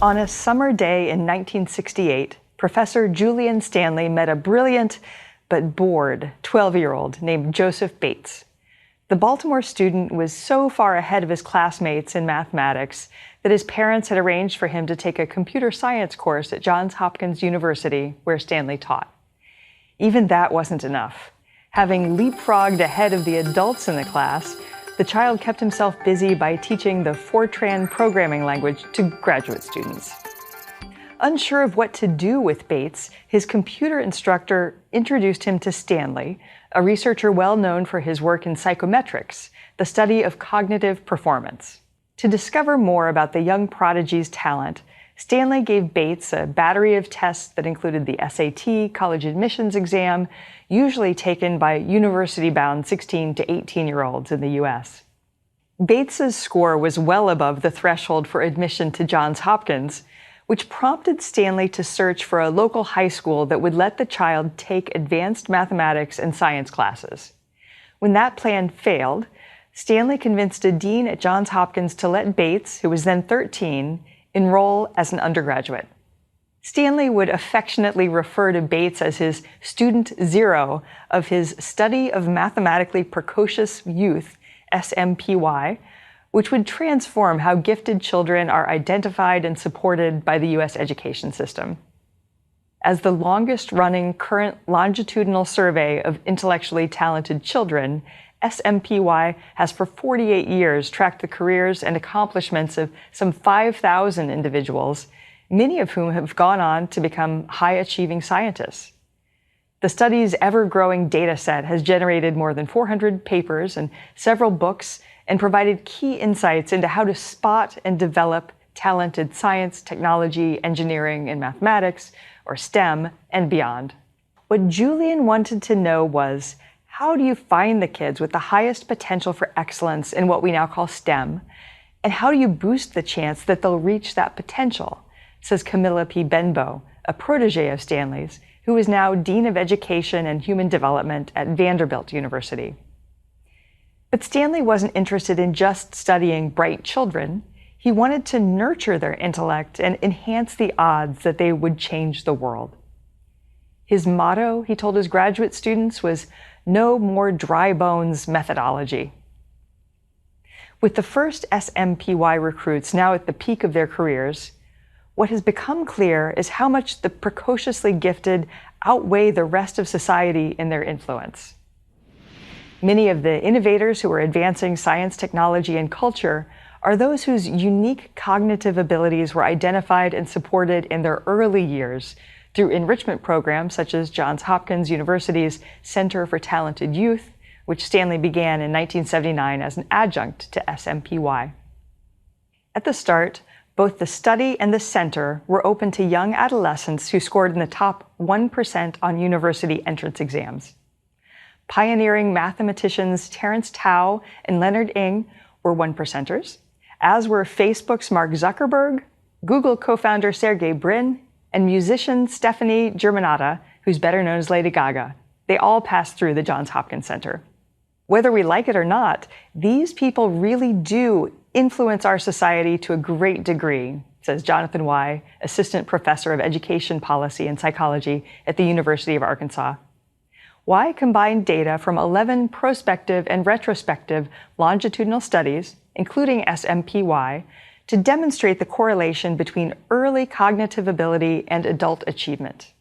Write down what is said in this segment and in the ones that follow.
On a summer day in 1968, Professor Julian Stanley met a brilliant but bored 12-year-old named Joseph Bates. The Baltimore student was so far ahead of his classmates in mathematics that his parents had arranged for him to take a computer science course at Johns Hopkins University, where Stanley taught. Even that wasn't enough. Having leapfrogged ahead of the adults in the class, the child kept himself busy by teaching the Fortran programming language to graduate students. Unsure of what to do with Bates, his computer instructor introduced him to Stanley, a researcher well known for his work in psychometrics, the study of cognitive performance. To discover more about the young prodigy's talent, Stanley gave Bates a battery of tests that included the SAT college admissions exam, usually taken by university-bound 16 to 18-year-olds in the U.S. Bates's score was well above the threshold for admission to Johns Hopkins, which prompted Stanley to search for a local high school that would let the child take advanced mathematics and science classes. When that plan failed, Stanley convinced a dean at Johns Hopkins to let Bates, who was then 13, enroll as an undergraduate. Stanley would affectionately refer to Bates as his student zero of his Study of Mathematically Precocious Youth, SMPY, which would transform how gifted children are identified and supported by the U.S. education system. As the longest-running current longitudinal survey of intellectually talented children, SMPY has for 48 years tracked the careers and accomplishments of some 5,000 individuals, many of whom have gone on to become high-achieving scientists. The study's ever-growing data set has generated more than 400 papers and several books and provided key insights into how to spot and develop talented science, technology, engineering, and mathematics, or STEM, and beyond. What Julian wanted to know was, how do you find the kids with the highest potential for excellence in what we now call STEM? And how do you boost the chance that they'll reach that potential? Says Camilla P. Benbow, a protege of Stanley's, who is now Dean of Education and Human Development at Vanderbilt University. But Stanley wasn't interested in just studying bright children. He wanted to nurture their intellect and enhance the odds that they would change the world. His motto, he told his graduate students, was "No more dry bones methodology." With the first SMPY recruits now at the peak of their careers, what has become clear is how much the precociously gifted outweigh the rest of society in their influence. Many of the innovators who are advancing science, technology, and culture are those whose unique cognitive abilities were identified and supported in their early years through enrichment programs such as Johns Hopkins University's Center for Talented Youth, which Stanley began in 1979 as an adjunct to SMPY. At the start, both the study and the center were open to young adolescents who scored in the top 1% on university entrance exams. Pioneering mathematicians Terence Tao and Leonard Ng were one-percenters, as were Facebook's Mark Zuckerberg, Google co-founder Sergey Brin, and musician Stephanie Germanotta, who's better known as Lady Gaga. They all passed through the Johns Hopkins Center. Whether we like it or not, these people really do influence our society to a great degree, says Jonathan Y., Assistant Professor of Education Policy and Psychology at the University of Arkansas. Y combined data from 11 prospective and retrospective longitudinal studies, including SMPY, to demonstrate the correlation between early cognitive ability and adult achievement.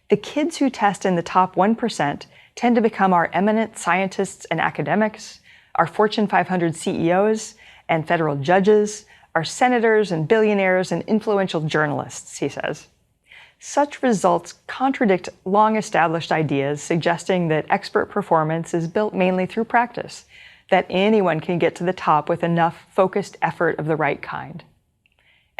The kids who test in the top 1% tend to become our eminent scientists and academics, our Fortune 500 CEOs and federal judges, our senators and billionaires and influential journalists, he says. Such results contradict long-established ideas suggesting that expert performance is built mainly through practice, that anyone can get to the top with enough focused effort of the right kind.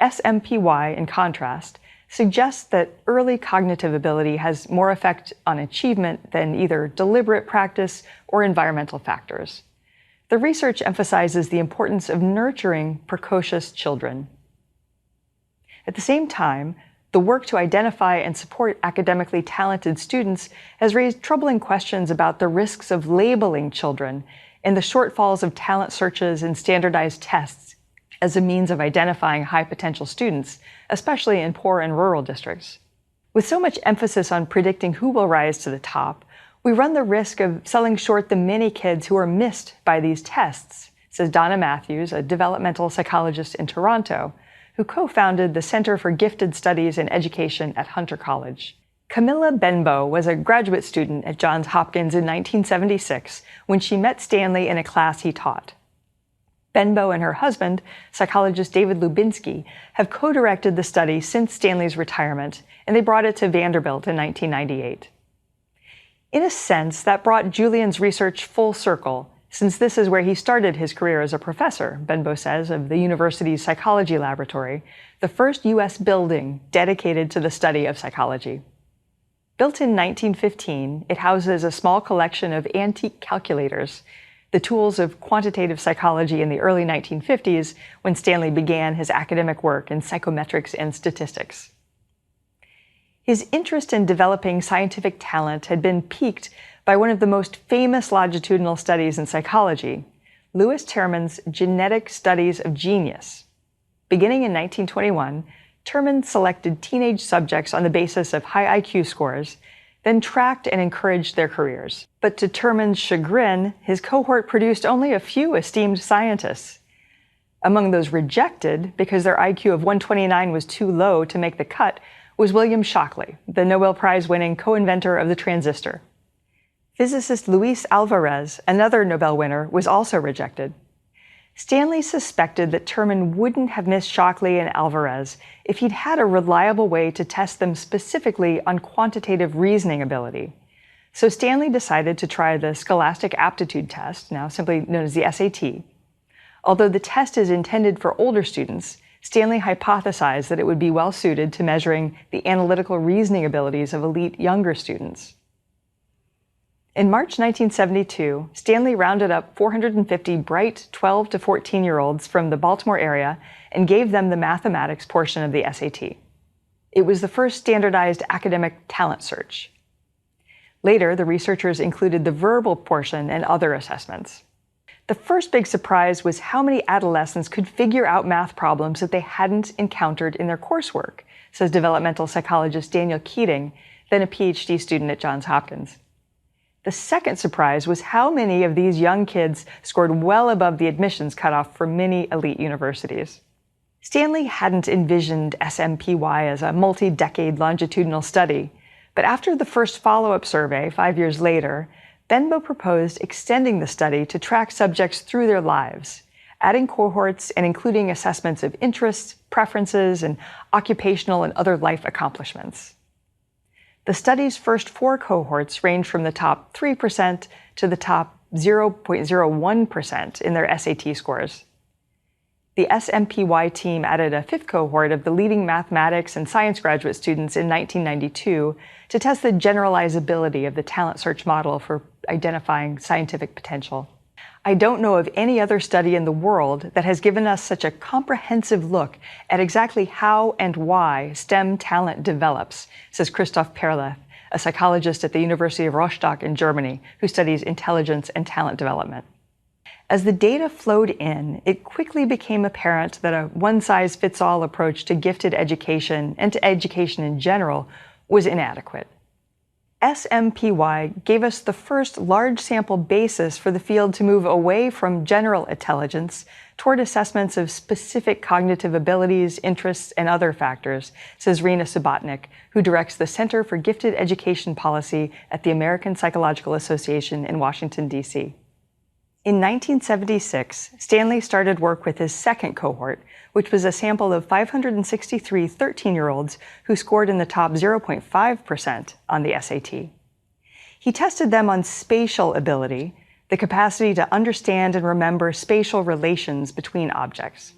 SMPY, in contrast, suggests that early cognitive ability has more effect on achievement than either deliberate practice or environmental factors. The research emphasizes the importance of nurturing precocious children. At the same time, the work to identify and support academically talented students has raised troubling questions about the risks of labeling children and the shortfalls of talent searches and standardized tests, as a means of identifying high-potential students, especially in poor and rural districts. With so much emphasis on predicting who will rise to the top, we run the risk of selling short the many kids who are missed by these tests, says Donna Matthews, a developmental psychologist in Toronto, who co-founded the Center for Gifted Studies in Education at Hunter College. Camilla Benbow was a graduate student at Johns Hopkins in 1976 when she met Stanley in a class he taught. Benbow and her husband, psychologist David Lubinsky, have co-directed the study since Stanley's retirement, and they brought it to Vanderbilt in 1998. In a sense, that brought Julian's research full circle, since this is where he started his career as a professor, Benbow says, of the university's psychology laboratory, the first U.S. building dedicated to the study of psychology. Built in 1915, it houses a small collection of antique calculators, the tools of quantitative psychology in the early 1950s when Stanley began his academic work in psychometrics and statistics. His interest in developing scientific talent had been piqued by one of the most famous longitudinal studies in psychology, Lewis Terman's Genetic Studies of Genius. Beginning in 1921, Terman selected teenage subjects on the basis of high IQ scores, then tracked and encouraged their careers. But to Terman's chagrin, his cohort produced only a few esteemed scientists. Among those rejected, because their IQ of 129 was too low to make the cut, was William Shockley, the Nobel Prize-winning co-inventor of the transistor. Physicist Luis Alvarez, another Nobel winner, was also rejected. Stanley suspected that Terman wouldn't have missed Shockley and Alvarez if he'd had a reliable way to test them specifically on quantitative reasoning ability. So Stanley decided to try the Scholastic Aptitude Test, now simply known as the SAT. Although the test is intended for older students, Stanley hypothesized that it would be well suited to measuring the analytical reasoning abilities of elite younger students. In March 1972, Stanley rounded up 450 bright 12 to 14-year-olds from the Baltimore area and gave them the mathematics portion of the SAT. It was the first standardized academic talent search. Later, the researchers included the verbal portion and other assessments. The first big surprise was how many adolescents could figure out math problems that they hadn't encountered in their coursework, says developmental psychologist Daniel Keating, then a PhD student at Johns Hopkins. The second surprise was how many of these young kids scored well above the admissions cutoff for many elite universities. Stanley hadn't envisioned SMPY as a multi-decade longitudinal study, but after the first follow-up survey 5 years later, Benbow proposed extending the study to track subjects through their lives, adding cohorts and including assessments of interests, preferences, and occupational and other life accomplishments. The study's first 4 cohorts range from the top 3% to the top 0.01% in their SAT scores. The SMPY team added a 5th cohort of the leading mathematics and science graduate students in 1992 to test the generalizability of the talent search model for identifying scientific potential. I don't know of any other study in the world that has given us such a comprehensive look at exactly how and why STEM talent develops, says Christoph Perleff, a psychologist at the University of Rostock in Germany who studies intelligence and talent development. As the data flowed in, it quickly became apparent that a one-size-fits-all approach to gifted education and to education in general was inadequate. SMPY gave us the first large sample basis for the field to move away from general intelligence toward assessments of specific cognitive abilities, interests, and other factors, says Rena Subotnick, who directs the Center for Gifted Education Policy at the American Psychological Association in Washington, D.C. In 1976, Stanley started work with his second cohort, which was a sample of 563 13-year-olds who scored in the top 0.5% on the SAT. He tested them on spatial ability, the capacity to understand and remember spatial relations between objects.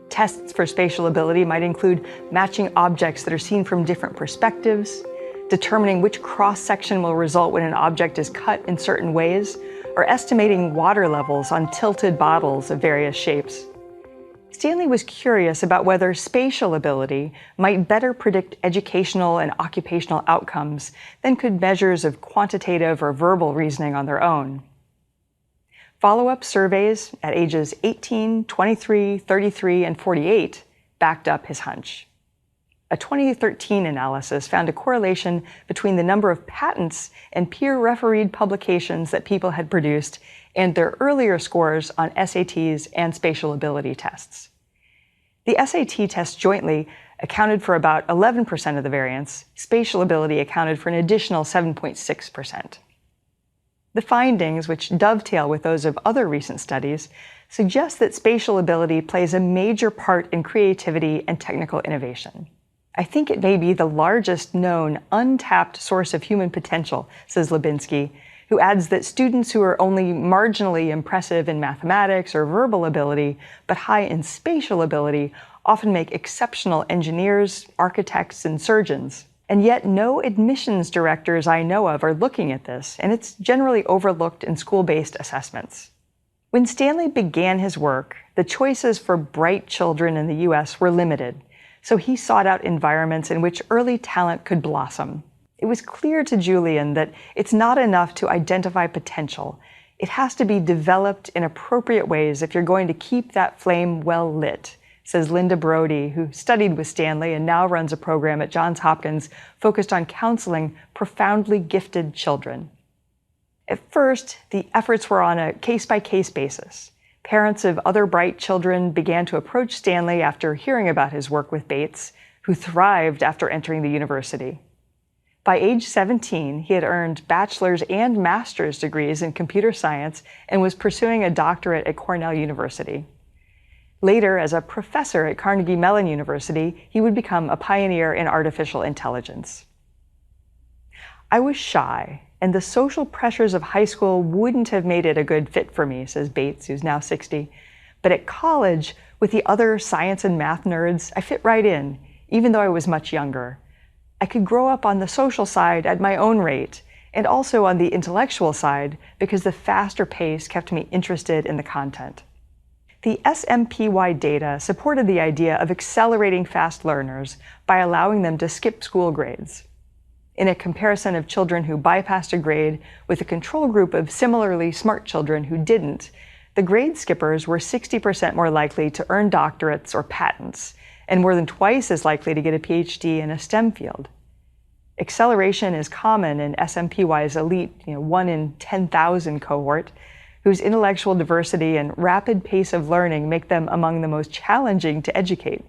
Tests for spatial ability might include matching objects that are seen from different perspectives, determining which cross-section will result when an object is cut in certain ways, or estimating water levels on tilted bottles of various shapes. Stanley was curious about whether spatial ability might better predict educational and occupational outcomes than could measures of quantitative or verbal reasoning on their own. Follow-up surveys at ages 18, 23, 33, and 48 backed up his hunch. A 2013 analysis found a correlation between the number of patents and peer-refereed publications that people had produced and their earlier scores on SATs and spatial ability tests. The SAT test jointly accounted for about 11% of the variance. Spatial ability accounted for an additional 7.6%. The findings, which dovetail with those of other recent studies, suggest that spatial ability plays a major part in creativity and technical innovation. I think it may be the largest known untapped source of human potential, says Lubinsky, who adds that students who are only marginally impressive in mathematics or verbal ability, but high in spatial ability, often make exceptional engineers, architects, and surgeons. And yet no admissions directors I know of are looking at this, and it's generally overlooked in school-based assessments. When Stanley began his work, the choices for bright children in the U.S. were limited, so he sought out environments in which early talent could blossom. It was clear to Julian that it's not enough to identify potential. It has to be developed in appropriate ways if you're going to keep that flame well lit, says Linda Brody, who studied with Stanley and now runs a program at Johns Hopkins focused on counseling profoundly gifted children. At first, the efforts were on a case-by-case basis. Parents of other bright children began to approach Stanley after hearing about his work with Bates, who thrived after entering the university. By age 17, he had earned bachelor's and master's degrees in computer science and was pursuing a doctorate at Cornell University. Later, as a professor at Carnegie Mellon University, he would become a pioneer in artificial intelligence. I was shy, and the social pressures of high school wouldn't have made it a good fit for me, says Bates, who's now 60. But at college, with the other science and math nerds, I fit right in, even though I was much younger. I could grow up on the social side at my own rate, and also on the intellectual side, because the faster pace kept me interested in the content. The SMPY data supported the idea of accelerating fast learners by allowing them to skip school grades. In a comparison of children who bypassed a grade with a control group of similarly smart children who didn't, the grade skippers were 60% more likely to earn doctorates or patents, and more than twice as likely to get a PhD in a STEM field. Acceleration is common in SMPY's elite 1 in 10,000 cohort, whose intellectual diversity and rapid pace of learning make them among the most challenging to educate.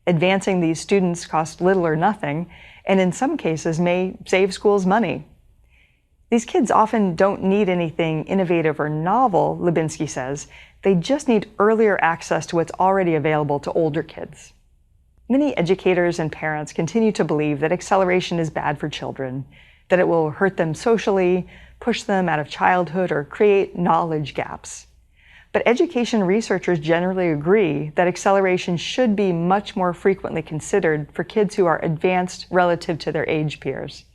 Advancing these students costs little or nothing, and in some cases may save schools money. These kids often don't need anything innovative or novel, Lubinsky says. They just need earlier access to what's already available to older kids. Many educators and parents continue to believe that acceleration is bad for children, that it will hurt them socially, push them out of childhood, or create knowledge gaps. But education researchers generally agree that acceleration should be much more frequently considered for kids who are advanced relative to their age peers.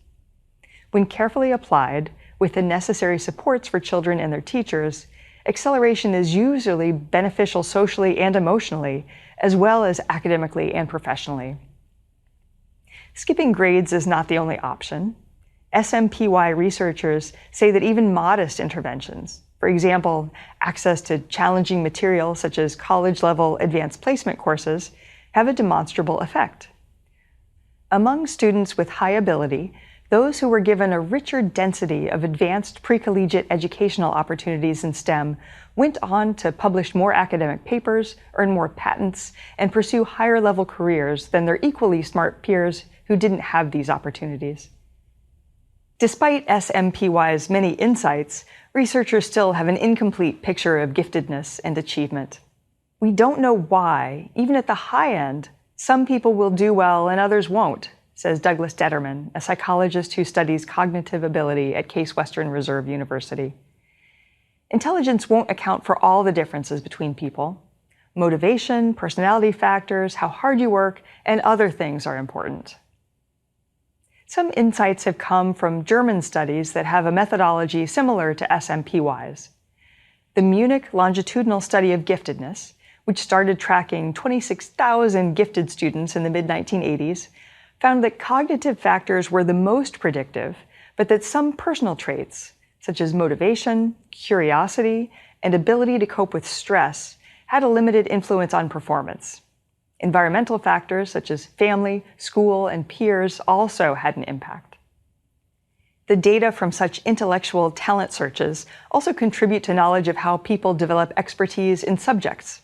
When carefully applied, with the necessary supports for children and their teachers, acceleration is usually beneficial socially and emotionally, as well as academically and professionally. Skipping grades is not the only option. SMPY researchers say that even modest interventions, for example, access to challenging material such as college-level advanced placement courses, have a demonstrable effect. Among students with high ability, those who were given a richer density of advanced pre-collegiate educational opportunities in STEM went on to publish more academic papers, earn more patents, and pursue higher-level careers than their equally smart peers who didn't have these opportunities. Despite SMPY's many insights, researchers still have an incomplete picture of giftedness and achievement. We don't know why, even at the high end, some people will do well and others won't, says Douglas Detterman, a psychologist who studies cognitive ability at Case Western Reserve University. Intelligence won't account for all the differences between people. Motivation, personality factors, how hard you work, and other things are important. Some insights have come from German studies that have a methodology similar to SMPY's. The Munich longitudinal study of giftedness, which started tracking 26,000 gifted students in the mid-1980s, found that cognitive factors were the most predictive, but that some personal traits, such as motivation, curiosity, and ability to cope with stress, had a limited influence on performance. Environmental factors such as family, school, and peers also had an impact. The data from such intellectual talent searches also contribute to knowledge of how people develop expertise in subjects.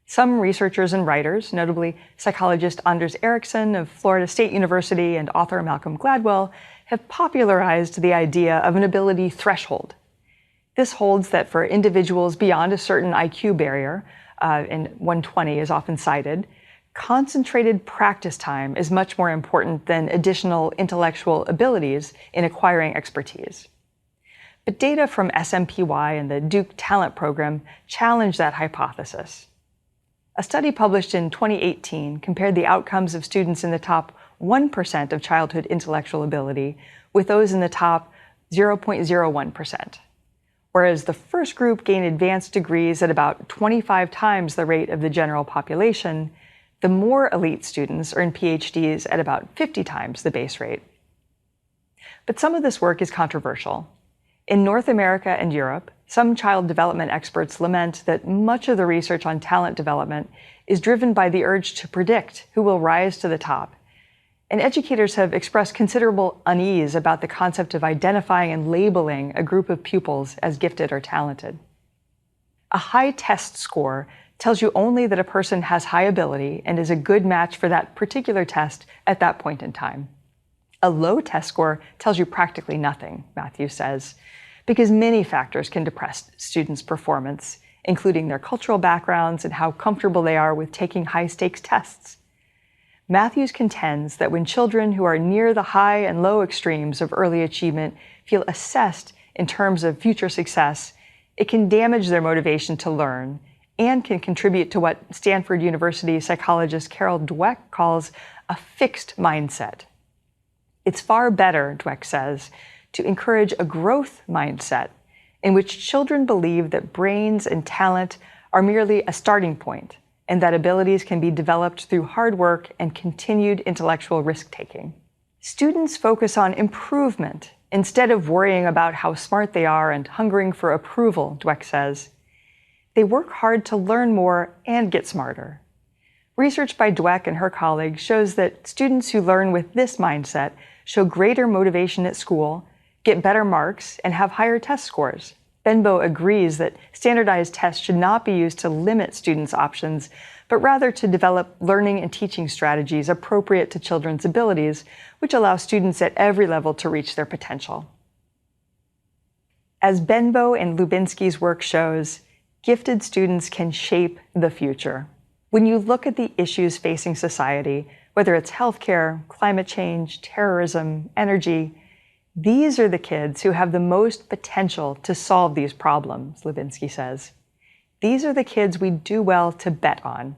Some researchers and writers, notably psychologist Anders Ericsson of Florida State University and author Malcolm Gladwell, have popularized the idea of an ability threshold. This holds that for individuals beyond a certain IQ barrier, and 120 is often cited, concentrated practice time is much more important than additional intellectual abilities in acquiring expertise. But data from SMPY and the Duke Talent Program challenge that hypothesis. A study published in 2018 compared the outcomes of students in the top 1% of childhood intellectual ability with those in the top 0.01%. Whereas the first group gained advanced degrees at about 25 times the rate of the general population, the more elite students earned PhDs at about 50 times the base rate. But some of this work is controversial. In North America and Europe, some child development experts lament that much of the research on talent development is driven by the urge to predict who will rise to the top. And educators have expressed considerable unease about the concept of identifying and labeling a group of pupils as gifted or talented. A high test score tells you only that a person has high ability and is a good match for that particular test at that point in time. A low test score tells you practically nothing, Matthews says, because many factors can depress students' performance, including their cultural backgrounds and how comfortable they are with taking high-stakes tests. Matthews contends that when children who are near the high and low extremes of early achievement feel assessed in terms of future success, it can damage their motivation to learn and can contribute to what Stanford University psychologist Carol Dweck calls a fixed mindset. It's far better, Dweck says, to encourage a growth mindset in which children believe that brains and talent are merely a starting point, and that abilities can be developed through hard work and continued intellectual risk-taking. Students focus on improvement instead of worrying about how smart they are and hungering for approval, Dweck says. They work hard to learn more and get smarter. Research by Dweck and her colleagues shows that students who learn with this mindset show greater motivation at school, get better marks, and have higher test scores. Benbow agrees that standardized tests should not be used to limit students' options, but rather to develop learning and teaching strategies appropriate to children's abilities, which allow students at every level to reach their potential. As Benbow and Lubinsky's work shows, gifted students can shape the future. When you look at the issues facing society, whether it's healthcare, climate change, terrorism, energy, these are the kids who have the most potential to solve these problems, Lubinsky says. These are the kids we do well to bet on.